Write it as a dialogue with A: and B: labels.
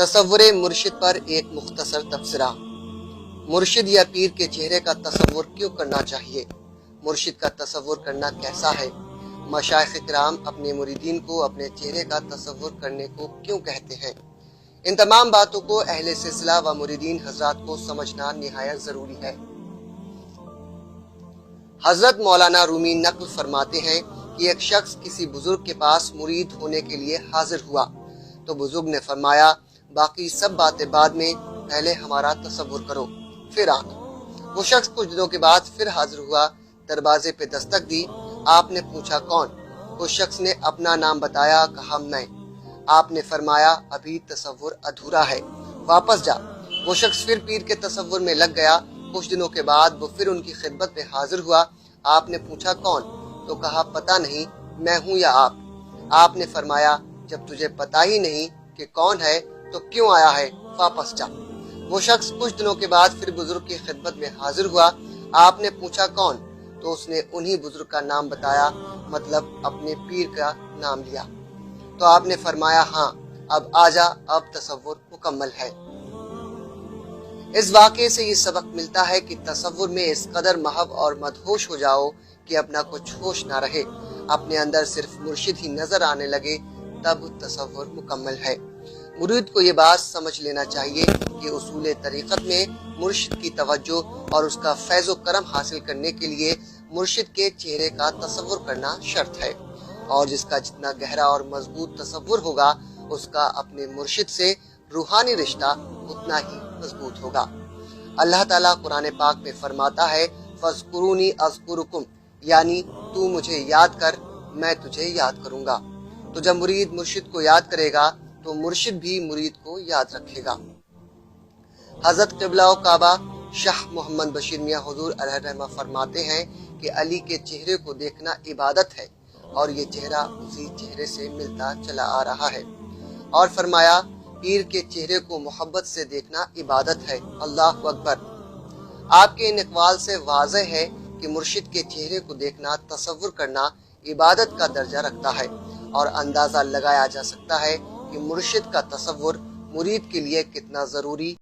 A: तसव्वुर मुर्शिद पर एक मुख्तसर तबसरा। मुर्शिद या पीर के चेहरे का तसव्वुर क्यों करना चाहिए? मुर्शिद का तसव्वुर करना कैसा है? मशाइख किराम अपने मुरीदीन को अपने चेहरे का तसव्वुर करने को क्यों कहते हैं? इन तमाम बातों को अहले सिलसिला व मुरीदीन हजरात को समझना निहायत जरूरी है। हजरत मौलाना रूमी नक्ल फरमाते हैं कि एक शख्स किसी बुजुर्ग के पास मुरीद होने के लिए हाजिर हुआ तो बुजुर्ग ने फरमाया, बाकी सब बातें बाद में, पहले हमारा तसव्वुर करो फिर आना। वो शख्स कुछ दिनों के बाद फिर हाजिर हुआ, दरवाजे पे दस्तक दी। आपने पूछा कौन? उस शख्स ने अपना नाम बताया, कहा मैं। आपने फरमाया अभी तसव्वुर अधूरा है, वापस जा। वो शख्स फिर पीर के तसव्वुर में लग गया। कुछ दिनों के बाद वो फिर उनकी खिदमत में हाजिर हुआ। आपने पूछा कौन? तो कहा पता नहीं, मैं हूँ या आप। आपने फरमाया जब तुझे पता ही नहीं कि कौन है तो क्यों आया है, वापस जा। वो शख्स कुछ दिनों के बाद फिर बुजुर्ग की खिदमत में हाजिर हुआ। आपने पूछा कौन? तो उसने उन्हीं बुजुर्ग का नाम बताया, मतलब अपने पीर का नाम लिया। तो आपने फरमाया हाँ, अब आजा, अब तसव्वुर मुकम्मल है। इस वाक़े से ये सबक मिलता है कि तसव्वुर में इस कदर महब और मदहोश हो जाओ कि अपना कुछ होश ना रहे, अपने अंदर सिर्फ मुर्शिद ही नजर आने लगे, तब तसव्वुर मुकम्मल है। मुरीद को ये बात समझ लेना चाहिए कि उसूल तरीक़त में मुर्शिद की तवज्जो और उसका फैज़ो करम हासिल करने के लिए मुर्शिद के चेहरे का तसव्वुर करना शर्त है, और जिसका जितना गहरा और मजबूत तसव्वुर होगा उसका अपने मुर्शिद से रूहानी रिश्ता उतना ही मजबूत होगा। अल्लाह ताला कुरान पाक में फरमाता है, फज़कुरूनी अज़कुरुकुम, यानी तू मुझे याद कर, मैं तुझे याद करूंगा। तो जब मुरीद मुर्शिद को याद करेगा तो मुर्शिद भी मुरीद को याद रखेगा। हजरत क़िबला व काबा शाह मोहम्मद बशीर मियाँ हुजूर अलैहिर्रहमा फरमाते हैं कि अली के चेहरे को देखना इबादत है, और ये चेहरा उसी चेहरे से मिलता चला आ रहा है। और फरमाया पीर के चेहरे को मोहब्बत से देखना इबादत है। अल्लाहु अकबर। आपके इन इक़वाल से वाज़ेह है कि मुर्शिद के चेहरे को देखना, तसव्वुर करना इबादत का दर्जा रखता है, और अंदाज़ा लगाया जा सकता है कि मुर्शिद का तसव्वुर मुरीद के लिए कितना ज़रूरी